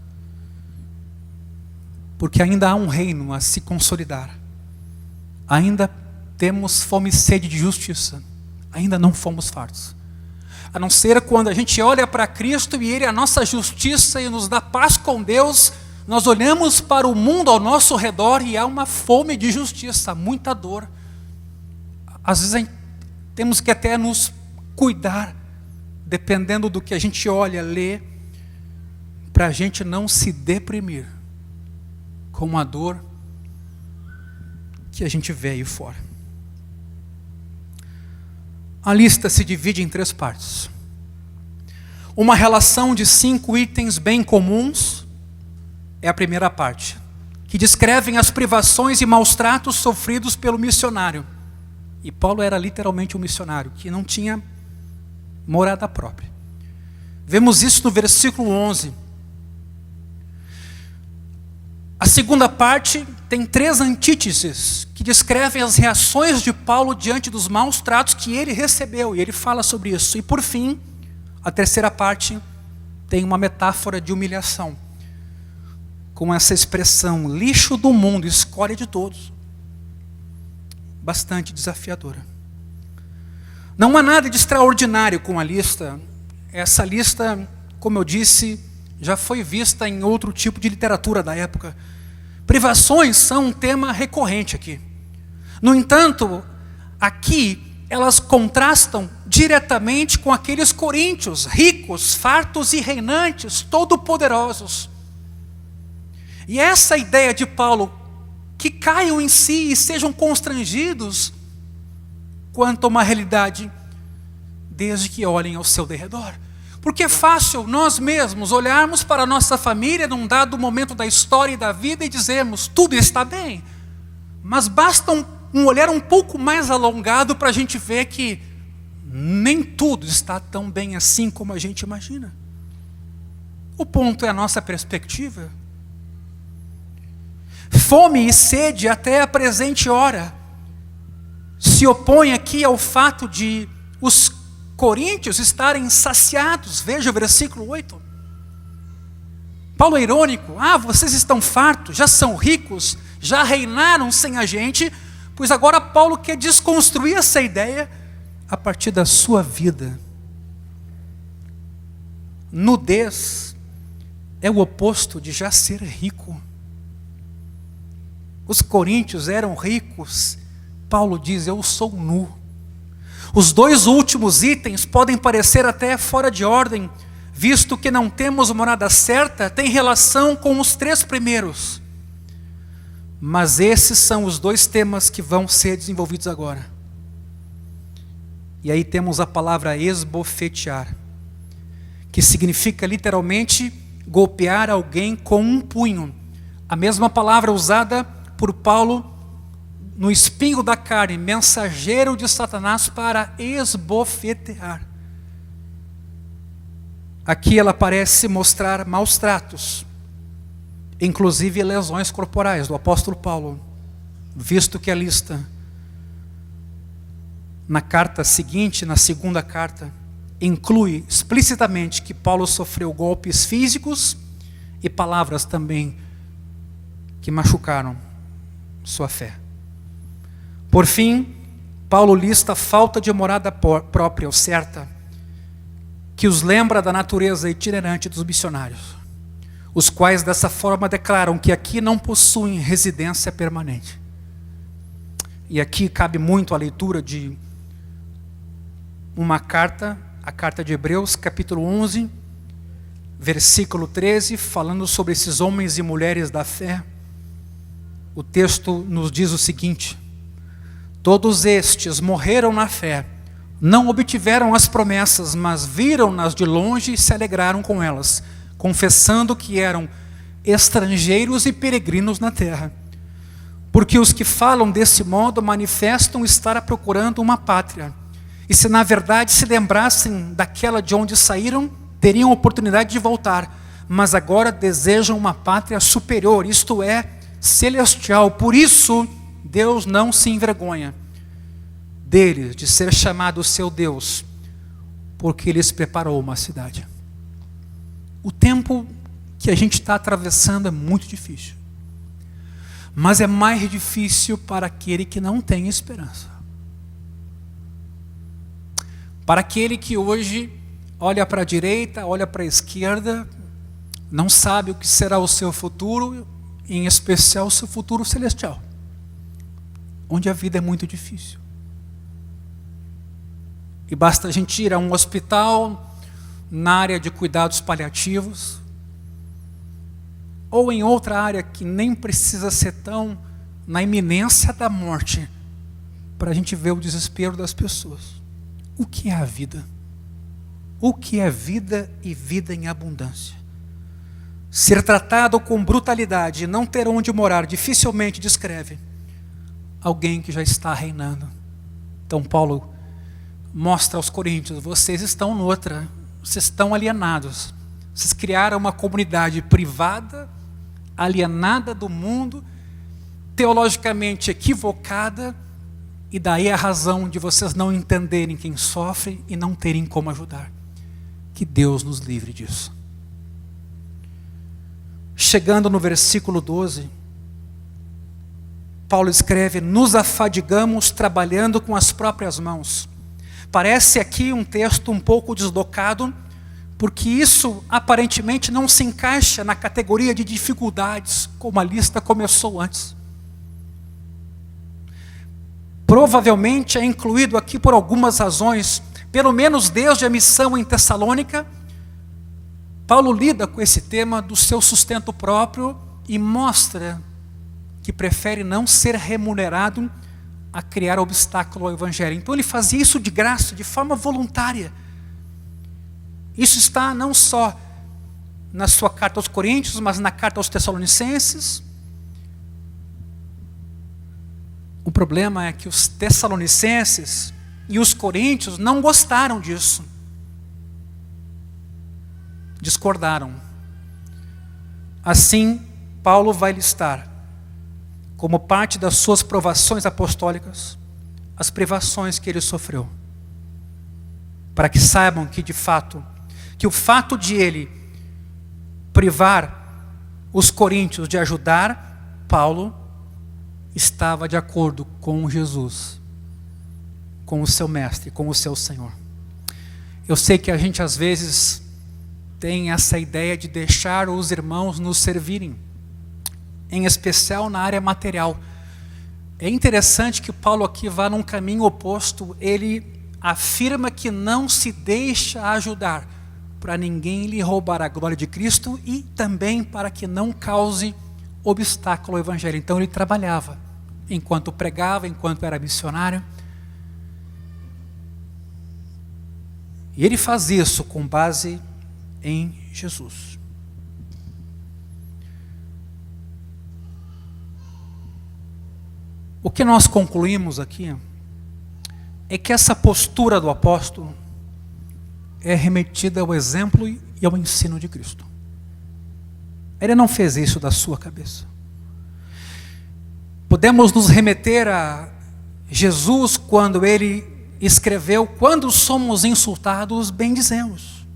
Porque ainda há um reino a se consolidar. Ainda temos fome e sede de justiça. Ainda não fomos fartos. A não ser quando a gente olha para Cristo e Ele é a nossa justiça e nos dá paz com Deus, nós olhamos para o mundo ao nosso redor e há uma fome de justiça, muita dor. Às vezes temos que até nos cuidar, dependendo do que a gente olha, lê, para a gente não se deprimir com a dor que a gente vê aí fora. A lista se divide em 3 partes. Uma relação de 5 itens bem comuns é a primeira parte, que descrevem as privações e maus tratos sofridos pelo missionário. E Paulo era literalmente um missionário, que não tinha morada própria. Vemos isso no versículo 11. A segunda parte tem 3 antíteses que descrevem as reações de Paulo diante dos maus tratos que ele recebeu, e ele fala sobre isso. E por fim, a terceira parte tem uma metáfora de humilhação, com essa expressão, lixo do mundo, escória de todos. Bastante desafiadora. Não há nada de extraordinário com a lista. Essa lista, como eu disse, já foi vista em outro tipo de literatura da época. Privações são um tema recorrente aqui. No entanto, aqui elas contrastam diretamente com aqueles coríntios ricos, fartos e reinantes, todo-poderosos. E essa ideia de Paulo, que caiam em si e sejam constrangidos quanto a uma realidade, desde que olhem ao seu derredor. Porque é fácil nós mesmos olharmos para a nossa família num dado momento da história e da vida e dizermos, tudo está bem. Mas basta um olhar um pouco mais alongado para a gente ver que nem tudo está tão bem assim como a gente imagina. O ponto é a nossa perspectiva. Fome e sede até a presente hora se opõe aqui ao fato de os coríntios estarem saciados. Veja o versículo 8. Paulo é irônico. Vocês estão fartos, já são ricos, já reinaram sem a gente, pois agora Paulo quer desconstruir essa ideia a partir da sua vida. Nudez é o oposto de já ser rico. Os coríntios eram ricos. Paulo diz, eu sou nu. Os 2 últimos itens podem parecer até fora de ordem, visto que não temos morada certa, tem relação com os 3 primeiros. Mas esses são os 2 temas que vão ser desenvolvidos agora. E aí temos a palavra esbofetear, que significa literalmente golpear alguém com um punho. A mesma palavra usada por Paulo no espinho da carne, mensageiro de Satanás para esbofetear. Aqui ela parece mostrar maus tratos, inclusive lesões corporais do apóstolo Paulo, visto que a lista na carta seguinte, na segunda carta, inclui explicitamente que Paulo sofreu golpes físicos e palavras também que machucaram sua fé. Por fim, Paulo lista a falta de morada própria ou certa, que os lembra da natureza itinerante dos missionários, os quais dessa forma declaram que aqui não possuem residência permanente. E aqui cabe muito a leitura de uma carta, a carta de Hebreus, capítulo 11, versículo 13, falando sobre esses homens e mulheres da fé. O texto nos diz o seguinte: todos estes morreram na fé, não obtiveram as promessas, mas viram-nas de longe e se alegraram com elas, confessando que eram estrangeiros e peregrinos na terra. Porque os que falam desse modo manifestam estar procurando uma pátria. E se na verdade se lembrassem daquela de onde saíram, teriam oportunidade de voltar. Mas agora desejam uma pátria superior, isto é, celestial. Por isso, Deus não se envergonha deles, de ser chamado seu Deus, porque lhes preparou uma cidade. O tempo que a gente está atravessando é muito difícil. Mas é mais difícil para aquele que não tem esperança. Para aquele que hoje olha para a direita, olha para a esquerda, não sabe o que será o seu futuro, em especial o seu futuro celestial, onde a vida é muito difícil. E basta a gente ir a um hospital, na área de cuidados paliativos, ou em outra área que nem precisa ser tão na iminência da morte, para a gente ver o desespero das pessoas. O que é a vida? O que é vida e vida em abundância? Ser tratado com brutalidade e não ter onde morar dificilmente descreve alguém que já está reinando. Então Paulo mostra aos coríntios: vocês estão noutra, vocês estão alienados. Vocês criaram uma comunidade privada, alienada do mundo, teologicamente equivocada, e daí a razão de vocês não entenderem quem sofre e não terem como ajudar. Que Deus nos livre disso. Chegando no versículo 12, Paulo escreve: nos afadigamos trabalhando com as próprias mãos. Parece aqui um texto um pouco deslocado, porque isso aparentemente não se encaixa na categoria de dificuldades, como a lista começou antes. Provavelmente é incluído aqui por algumas razões, pelo menos desde a missão em Tessalônica. Paulo lida com esse tema do seu sustento próprio e mostra que prefere não ser remunerado a criar obstáculo ao evangelho. Então ele fazia isso de graça, de forma voluntária. Isso está não só na sua carta aos Coríntios, mas na carta aos Tessalonicenses. O problema é que os Tessalonicenses e os Coríntios não gostaram disso. Discordaram. Assim, Paulo vai listar, como parte das suas provações apostólicas, as privações que ele sofreu. Para que saibam que de fato, que o fato de ele privar os coríntios de ajudar Paulo, estava de acordo com Jesus, com o seu mestre, com o seu Senhor. Eu sei que a gente às vezes tem essa ideia de deixar os irmãos nos servirem, em especial na área material. É interessante que Paulo aqui vá num caminho oposto. Ele afirma que não se deixa ajudar, para ninguém lhe roubar a glória de Cristo e também para que não cause obstáculo ao evangelho. Então ele trabalhava, enquanto pregava, enquanto era missionário. E ele faz isso com base em Jesus. O que nós concluímos aqui é que essa postura do apóstolo é remetida ao exemplo e ao ensino de Cristo. Ele não fez isso da sua cabeça. Podemos nos remeter a Jesus quando ele escreveu: quando somos insultados, bendizemos.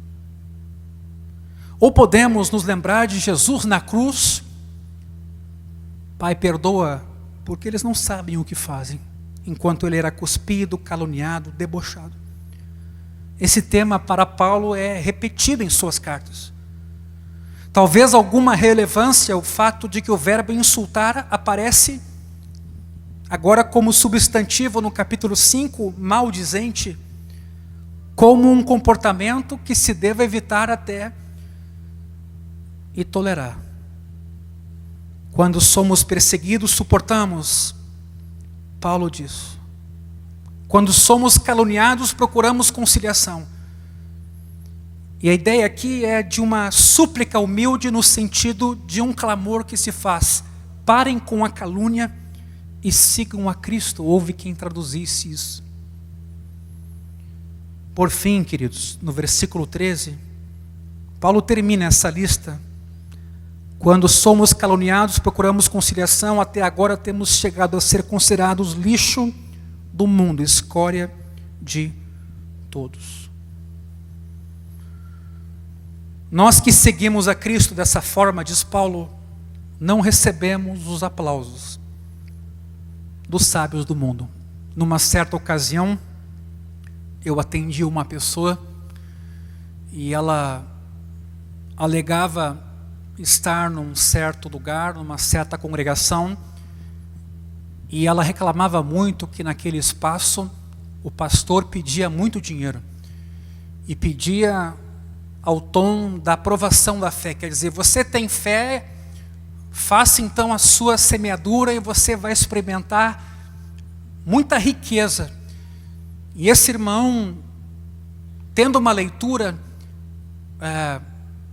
Ou podemos nos lembrar de Jesus na cruz: Pai, perdoa, porque eles não sabem o que fazem, enquanto ele era cuspido, caluniado, debochado. Esse tema para Paulo é repetido em suas cartas. Talvez alguma relevância o fato de que o verbo insultar aparece agora como substantivo no capítulo 5, maldizente, como um comportamento que se deva evitar até e tolerar. Quando somos perseguidos, suportamos. Paulo diz. Quando somos caluniados, procuramos conciliação. E a ideia aqui é de uma súplica humilde no sentido de um clamor que se faz: parem com a calúnia e sigam a Cristo. Houve quem traduzisse isso. Por fim, queridos, no versículo 13, Paulo termina essa lista. Quando somos caluniados, procuramos conciliação. Até agora temos chegado a ser considerados lixo do mundo, escória de todos. Nós que seguimos a Cristo dessa forma, diz Paulo, não recebemos os aplausos dos sábios do mundo. Numa certa ocasião, eu atendi uma pessoa e ela alegava estar num certo lugar, numa certa congregação, e ela reclamava muito que naquele espaço o pastor pedia muito dinheiro e pedia ao tom da aprovação da fé. Quer dizer, você tem fé, faça então a sua semeadura e você vai experimentar muita riqueza. E esse irmão, tendo uma leitura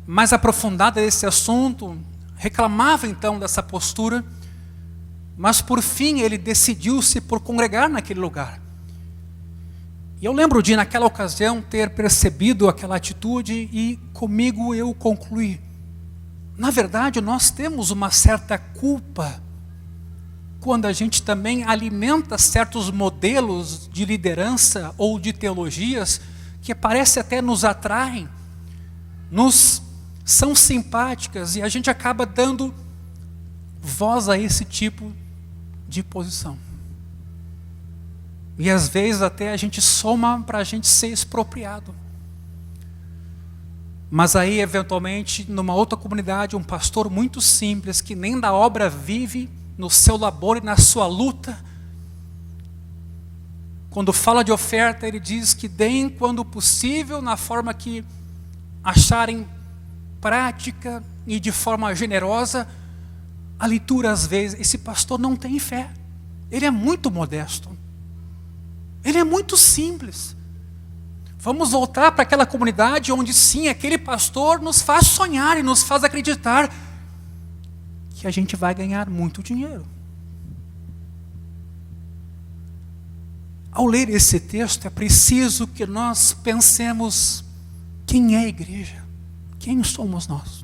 mais aprofundada desse assunto, reclamava então dessa postura, mas por fim ele decidiu-se por congregar naquele lugar. E eu lembro de, naquela ocasião, ter percebido aquela atitude e comigo eu concluí: na verdade, nós temos uma certa culpa quando a gente também alimenta certos modelos de liderança ou de teologias que parece até nos atraem, são simpáticas, e a gente acaba dando voz a esse tipo de posição. E às vezes até a gente soma para a gente ser expropriado. Mas aí, eventualmente, numa outra comunidade, um pastor muito simples, que nem da obra vive, no seu labor e na sua luta, quando fala de oferta, ele diz que deem quando possível, na forma que acharem prática e de forma generosa. A leitura, às vezes, esse pastor não tem fé. Ele é muito modesto. Ele é muito simples. Vamos voltar para aquela comunidade onde sim, aquele pastor nos faz sonhar e nos faz acreditar que a gente vai ganhar muito dinheiro. Ao ler esse texto, é preciso que nós pensemos: quem é a igreja? Quem somos nós?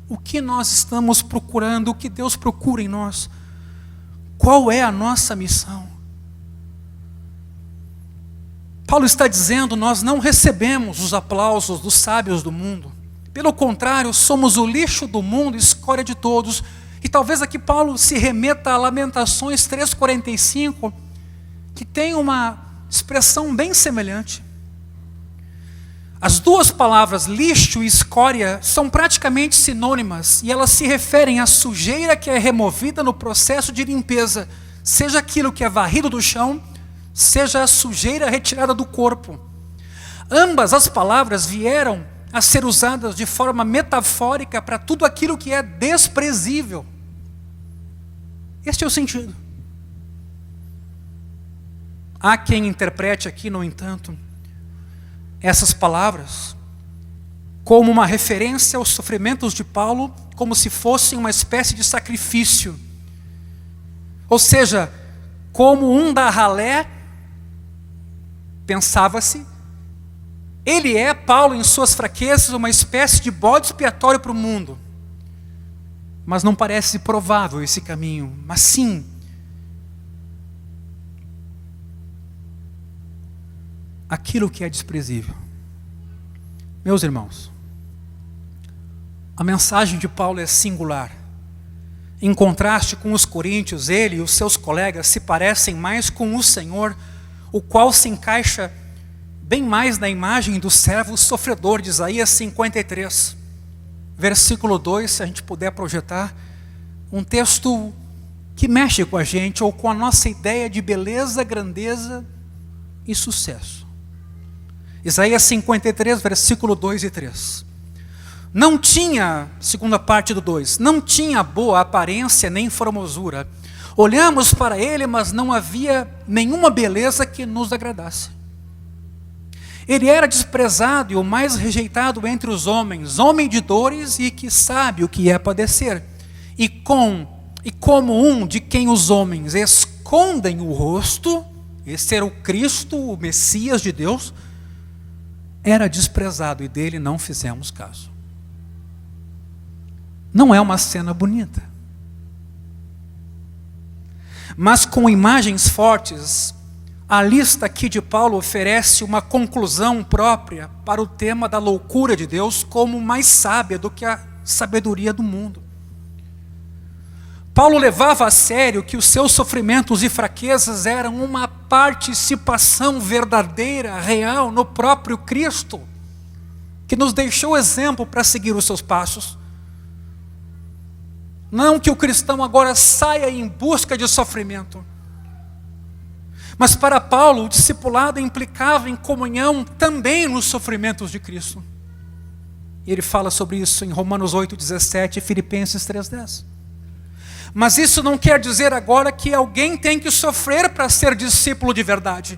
O que nós estamos procurando? O que Deus procura em nós? Qual é a nossa missão? Paulo está dizendo: nós não recebemos os aplausos dos sábios do mundo. Pelo contrário, somos o lixo do mundo, escória de todos. E talvez aqui Paulo se remeta a Lamentações 3,45, que tem uma expressão bem semelhante. As duas palavras lixo e escória são praticamente sinônimas, e elas se referem à sujeira que é removida no processo de limpeza, seja aquilo que é varrido do chão, seja a sujeira retirada do corpo. Ambas as palavras vieram a ser usadas de forma metafórica para tudo aquilo que é desprezível. Este é o sentido. Há quem interprete aqui, no entanto, essas palavras como uma referência aos sofrimentos de Paulo, como se fossem uma espécie de sacrifício. Ou seja, como um da ralé, pensava-se, ele é, Paulo, em suas fraquezas, uma espécie de bode expiatório para o mundo. Mas não parece provável esse caminho. Mas sim, aquilo que é desprezível. Meus irmãos, a mensagem de Paulo é singular. Em contraste com os coríntios, ele e os seus colegas se parecem mais com o Senhor, o qual se encaixa bem mais na imagem do servo sofredor de Isaías 53. Versículo 2, se a gente puder projetar, um texto que mexe com a gente, ou com a nossa ideia de beleza, grandeza e sucesso. Isaías 53, versículo 2 e 3. Não tinha, segunda parte do 2, não tinha boa aparência nem formosura. Olhamos para ele, mas não havia nenhuma beleza que nos agradasse. Ele era desprezado e o mais rejeitado entre os homens, homem de dores e que sabe o que é padecer. E como um de quem os homens escondem o rosto, esse era o Cristo, o Messias de Deus, era desprezado e dele não fizemos caso. Não é uma cena bonita. Mas com imagens fortes, a lista aqui de Paulo oferece uma conclusão própria para o tema da loucura de Deus como mais sábia do que a sabedoria do mundo. Paulo levava a sério que os seus sofrimentos e fraquezas eram uma participação verdadeira, real, no próprio Cristo, que nos deixou exemplo para seguir os seus passos. Não que o cristão agora saia em busca de sofrimento. Mas para Paulo, o discipulado implicava em comunhão também nos sofrimentos de Cristo. E ele fala sobre isso em Romanos 8,17 e Filipenses 3,10. Mas isso não quer dizer agora que alguém tem que sofrer para ser discípulo de verdade.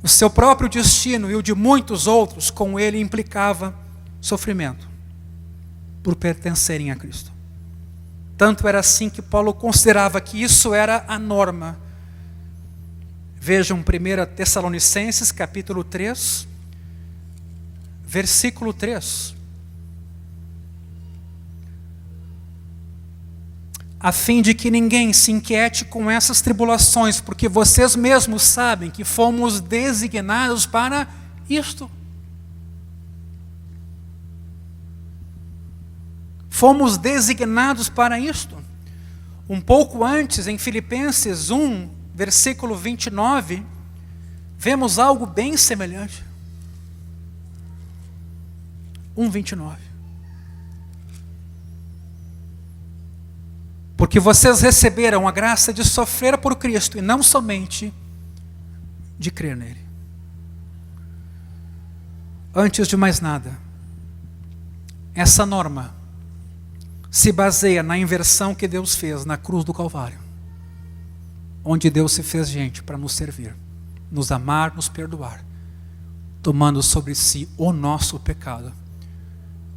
O seu próprio destino e o de muitos outros com ele implicava sofrimento por pertencerem a Cristo. Tanto era assim que Paulo considerava que isso era a norma. Vejam 1 Tessalonicenses capítulo 3, versículo 3. A fim de que ninguém se inquiete com essas tribulações, porque vocês mesmos sabem que fomos designados para isto. Fomos designados para isto. Um pouco antes, em Filipenses 1, versículo 29, vemos algo bem semelhante. 1:29. Porque vocês receberam a graça de sofrer por Cristo, e não somente de crer nele. Antes de mais nada, essa norma se baseia na inversão que Deus fez na cruz do Calvário, onde Deus se fez gente para nos servir, nos amar, nos perdoar, tomando sobre si o nosso pecado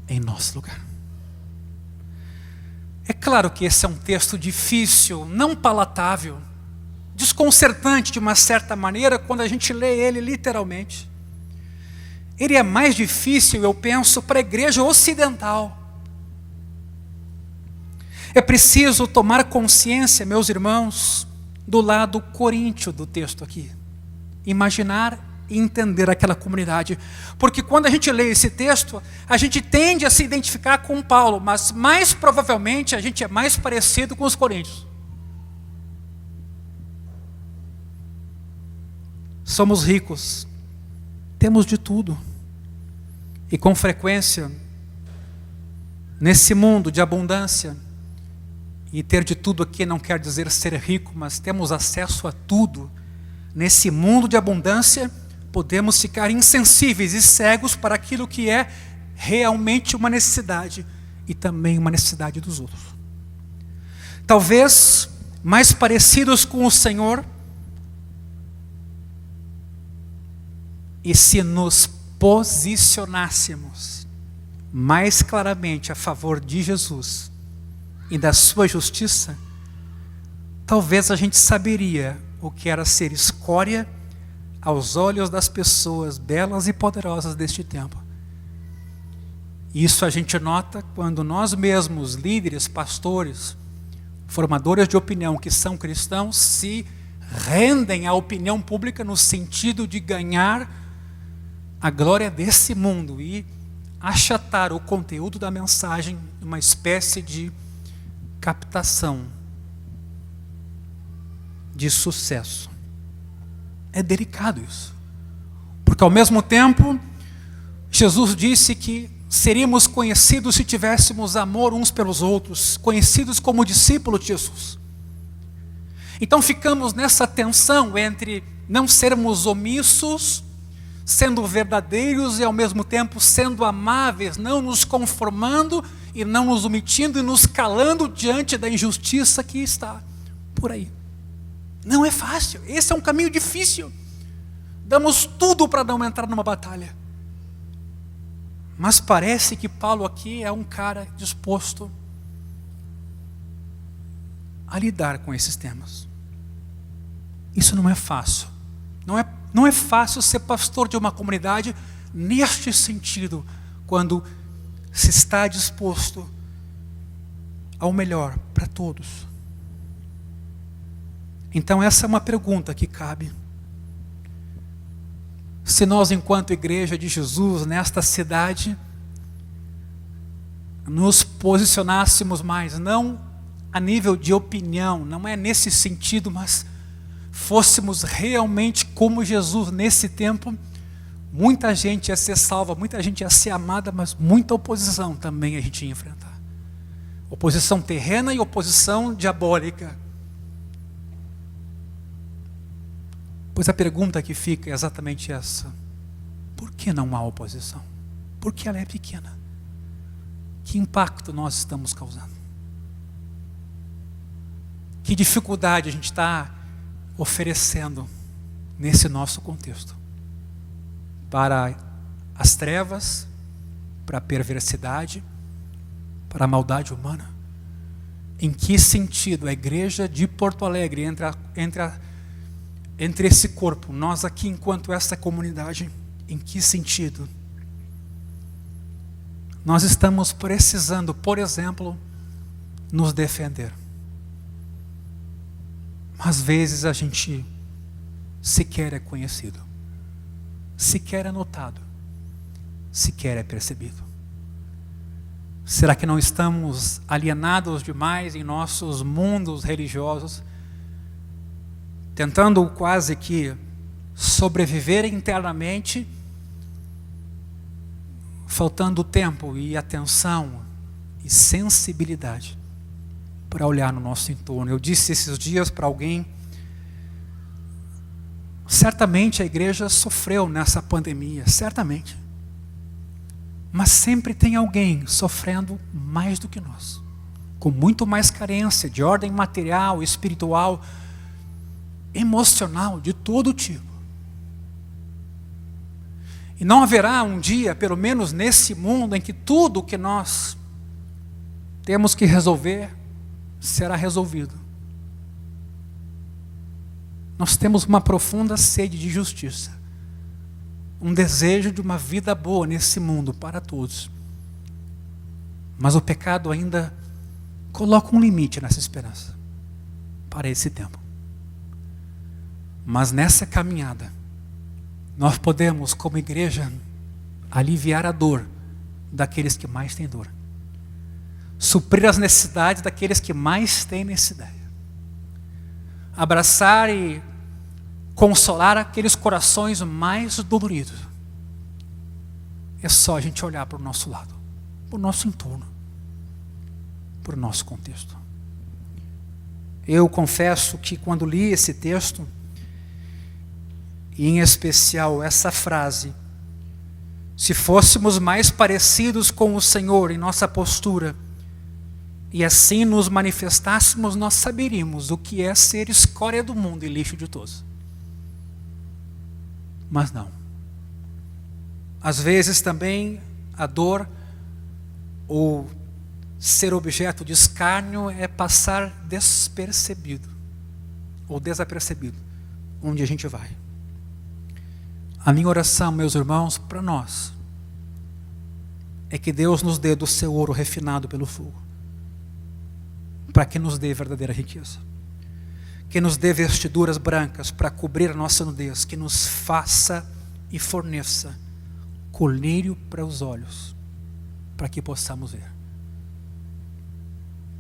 em nosso lugar. É claro que esse é um texto difícil, não palatável, desconcertante de uma certa maneira quando a gente lê ele literalmente. Ele é mais difícil, eu penso, para a igreja ocidental. É preciso tomar consciência, meus irmãos, do lado coríntio do texto aqui. Imaginar e entender aquela comunidade. Porque quando a gente lê esse texto, a gente tende a se identificar com Paulo, mas mais provavelmente a gente é mais parecido com os coríntios. Somos ricos, temos de tudo. E com frequência, nesse mundo de abundância, e ter de tudo aqui não quer dizer ser rico, mas temos acesso a tudo. Nesse mundo de abundância, podemos ficar insensíveis e cegos para aquilo que é realmente uma necessidade e também uma necessidade dos outros. Talvez mais parecidos com o Senhor, e se nos posicionássemos mais claramente a favor de Jesus e da sua justiça, talvez a gente saberia o que era ser escória aos olhos das pessoas belas e poderosas deste tempo. Isso a gente nota quando nós mesmos, líderes, pastores, formadores de opinião que são cristãos, se rendem à opinião pública no sentido de ganhar a glória desse mundo e achatar o conteúdo da mensagem em uma espécie de captação de sucesso. É delicado isso, porque ao mesmo tempo Jesus disse que seríamos conhecidos se tivéssemos amor uns pelos outros, conhecidos como discípulos de Jesus. Então ficamos nessa tensão entre não sermos omissos, sendo verdadeiros e ao mesmo tempo sendo amáveis, não nos conformando e não nos omitindo e nos calando diante da injustiça que está por aí. Não é fácil, esse é um caminho difícil. Damos tudo para não entrar numa batalha. Mas parece que Paulo aqui é um cara disposto a lidar com esses temas. Isso não é fácil. Não é fácil ser pastor de uma comunidade neste sentido, quando se está disposto ao melhor para todos. Então essa é uma pergunta que cabe. Se nós, enquanto igreja de Jesus, nesta cidade, nos posicionássemos mais, não a nível de opinião, não é nesse sentido, mas fôssemos realmente como Jesus nesse tempo, muita gente ia ser salva, muita gente ia ser amada, mas muita oposição também a gente ia enfrentar. Oposição terrena e oposição diabólica. Pois a pergunta que fica é exatamente essa: por que não há oposição? Por que ela é pequena? Que impacto nós estamos causando? Que dificuldade a gente está oferecendo nesse nosso contexto? Para as trevas, para a perversidade, para a maldade humana? Em que sentido a igreja de Porto Alegre entre esse corpo, nós aqui enquanto essa comunidade, em que sentido? Nós estamos precisando, por exemplo, nos defender. Às vezes a gente sequer é conhecido, sequer é notado, sequer é percebido. Será que não estamos alienados demais em nossos mundos religiosos, tentando quase que sobreviver internamente, faltando tempo e atenção e sensibilidade para olhar no nosso entorno? Eu disse esses dias para alguém, certamente a igreja sofreu nessa pandemia, certamente. Mas sempre tem alguém sofrendo mais do que nós, com muito mais carência de ordem material, espiritual, emocional, de todo tipo. E não haverá um dia, pelo menos nesse mundo, em que tudo o que nós temos que resolver será resolvido. Nós temos uma profunda sede de justiça, um desejo de uma vida boa nesse mundo para todos. Mas o pecado ainda coloca um limite nessa esperança para esse tempo. Mas nessa caminhada, nós podemos, como igreja, aliviar a dor daqueles que mais têm dor, suprir as necessidades daqueles que mais têm necessidade, abraçar e consolar aqueles corações mais doloridos. É só a gente olhar para o nosso lado, para o nosso entorno, para o nosso contexto. Eu confesso que quando li esse texto, e em especial essa frase, se fôssemos mais parecidos com o Senhor em nossa postura, e assim nos manifestássemos, nós saberíamos o que é ser escória do mundo e lixo de todos. Mas não. Às vezes também a dor ou ser objeto de escárnio é passar despercebido. ou desapercebido onde a gente vai. A minha oração, meus irmãos, para nós, é que Deus nos dê do seu ouro refinado pelo fogo, para que nos dê verdadeira riqueza, que nos dê vestiduras brancas para cobrir a nossa nudez, que nos faça e forneça colírio para os olhos, para que possamos ver.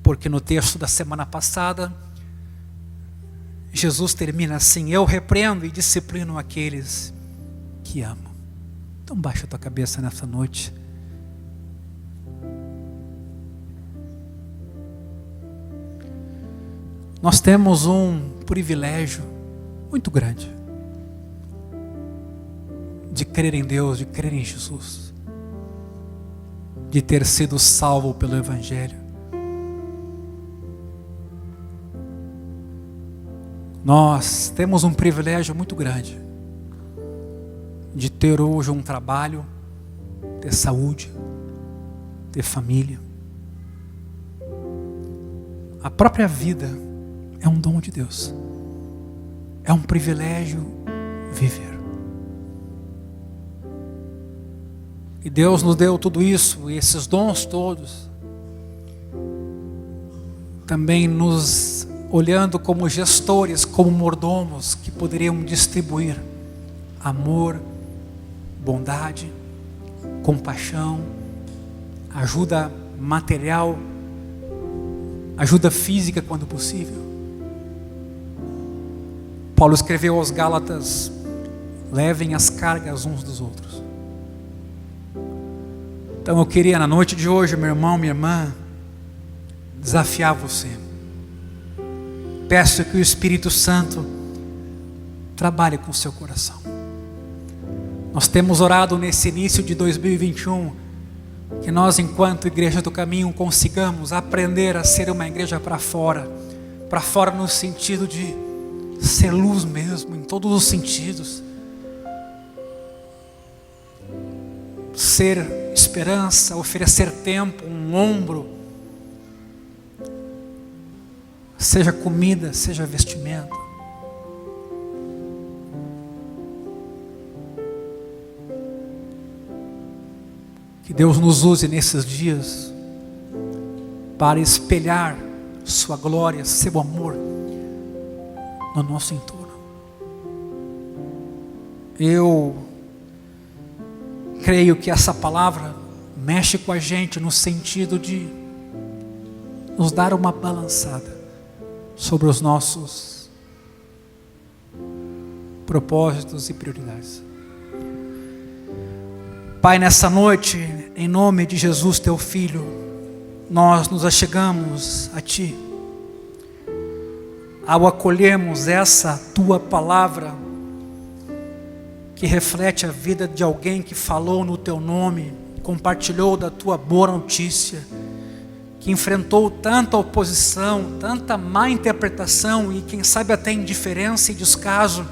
Porque no texto da semana passada, Jesus termina assim: eu repreendo e disciplino aqueles que amo. Então baixa a tua cabeça nessa noite. Nós temos um privilégio muito grande de crer em Deus, de crer em Jesus, de ter sido salvo pelo Evangelho. Nós temos um privilégio muito grande de ter hoje um trabalho, ter saúde, ter família. A própria vida é um dom de Deus. É um privilégio viver. E Deus nos deu tudo isso, e esses dons todos, também nos olhando como gestores, como mordomos, que poderiam distribuir amor, bondade, compaixão, ajuda material, ajuda física quando possível. Paulo escreveu aos Gálatas: levem as cargas uns dos outros. Então eu queria na noite de hoje, meu irmão, minha irmã, desafiar você. Peço que o Espírito Santo trabalhe com o seu coração. Nós temos orado nesse início de 2021, que nós, enquanto Igreja do Caminho, consigamos aprender a ser uma igreja para fora no sentido de ser luz mesmo, em todos os sentidos, ser esperança, oferecer tempo, um ombro, seja comida, seja vestimenta. Que Deus nos use nesses dias para espelhar sua glória, seu amor no nosso entorno. Eu creio que essa palavra mexe com a gente no sentido de nos dar uma balançada sobre os nossos propósitos e prioridades. Pai, nessa noite, em nome de Jesus, teu Filho, nós nos achegamos a Ti. Ao acolhermos essa Tua palavra, que reflete a vida de alguém que falou no Teu nome, compartilhou da Tua boa notícia, que enfrentou tanta oposição, tanta má interpretação e quem sabe até indiferença e descaso,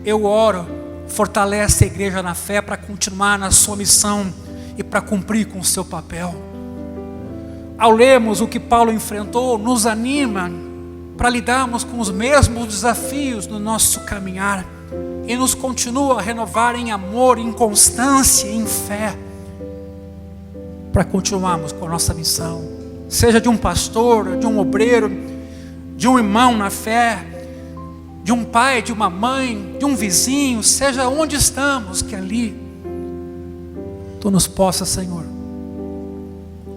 eu oro, fortalece a igreja na fé para continuar na sua missão e para cumprir com o seu papel. Ao lermos o que Paulo enfrentou, nos anima para lidarmos com os mesmos desafios no nosso caminhar e nos continua a renovar em amor, em constância, em fé, para continuarmos com a nossa missão, seja de um pastor, de um obreiro, de um irmão na fé, de um pai, de uma mãe, de um vizinho, seja onde estamos, que ali Tu nos possa, Senhor,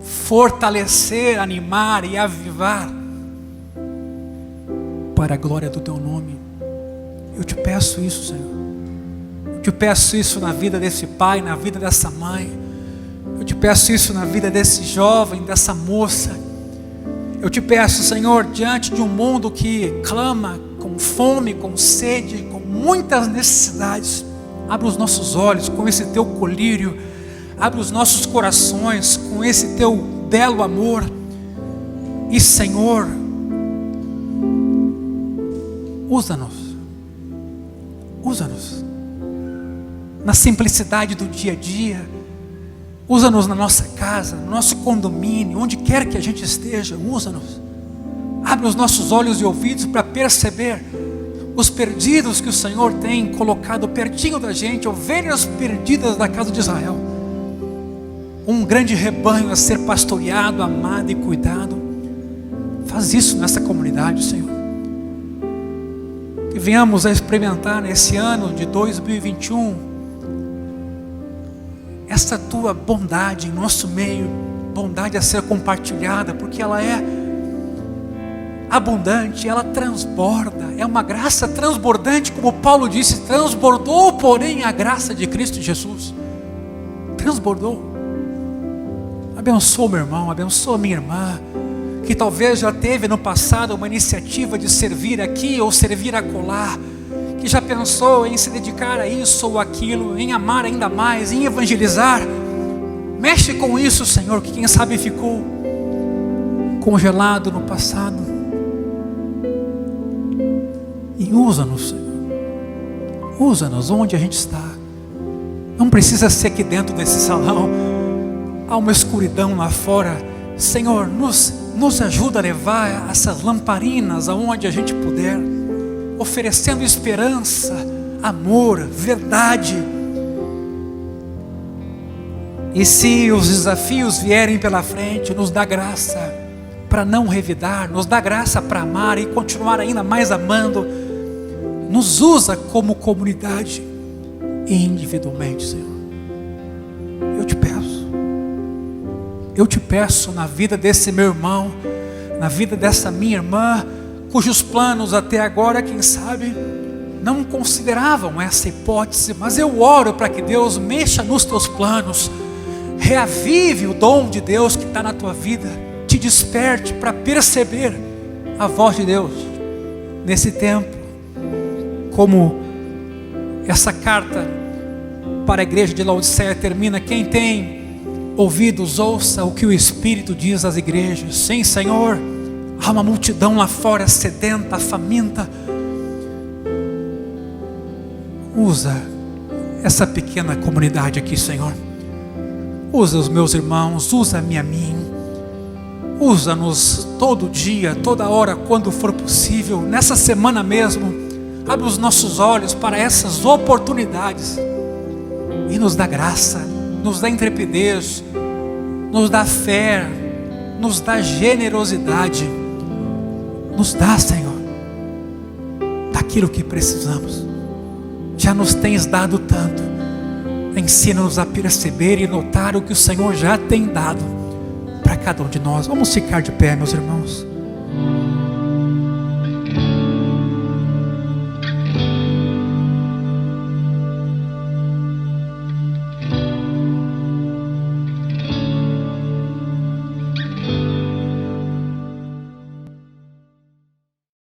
fortalecer, animar e avivar para a glória do Teu nome. Eu te peço isso, Senhor. Eu te peço isso na vida desse pai, na vida dessa mãe. Eu te peço isso na vida desse jovem, dessa moça. Eu te peço, Senhor, diante de um mundo que clama com fome, com sede, com muitas necessidades, abre os nossos olhos com esse Teu colírio, abre os nossos corações com esse Teu belo amor. E, Senhor, usa-nos na simplicidade do dia a dia, usa-nos na nossa casa, no nosso condomínio, onde quer que a gente esteja, usa-nos. Abre os nossos olhos e ouvidos para perceber os perdidos que o Senhor tem colocado pertinho da gente, ovelhas perdidas da casa de Israel. Um grande rebanho a ser pastoreado, amado e cuidado. Faz isso nessa comunidade, Senhor. Que venhamos a experimentar nesse ano de 2021 essa tua bondade em nosso meio, bondade a ser compartilhada, porque ela é abundante, ela transborda, é uma graça transbordante, como Paulo disse, transbordou, porém, a graça de Cristo Jesus, transbordou. Abençoa meu irmão, abençoa minha irmã, que talvez já teve no passado uma iniciativa de servir aqui ou servir acolá, que já pensou em se dedicar a isso ou aquilo, em amar ainda mais, em evangelizar. Mexe com isso, Senhor, que quem sabe ficou congelado no passado. E usa-nos, Senhor. Usa-nos onde a gente está. Não precisa ser aqui dentro desse salão. Há uma escuridão lá fora. Senhor, nos ajuda a levar essas lamparinas aonde a gente puder, oferecendo esperança, amor, verdade. E se os desafios vierem pela frente, nos dá graça para não revidar, nos dá graça para amar e continuar ainda mais amando. Nos usa como comunidade e individualmente, Senhor. Eu te peço na vida desse meu irmão, na vida dessa minha irmã, cujos planos até agora, quem sabe, não consideravam essa hipótese, mas eu oro para que Deus mexa nos teus planos, reavive o dom de Deus que está na tua vida, te desperte para perceber a voz de Deus nesse tempo. Como essa carta para a igreja de Laodiceia termina: quem tem ouvidos, ouça o que o Espírito diz às igrejas. Sim, Senhor, há uma multidão lá fora sedenta, faminta. Usa essa pequena comunidade aqui, Senhor. Usa os meus irmãos, usa-me a mim. Usa-nos todo dia, toda hora, quando for possível. Nessa semana mesmo, abre os nossos olhos para essas oportunidades e nos dá graça, nos dá intrepidez, nos dá fé, nos dá generosidade, nos dá, Senhor, daquilo que precisamos. Já nos tens dado tanto. Ensina-nos a perceber e notar o que o Senhor já tem dado para cada um de nós. Vamos ficar de pé, meus irmãos.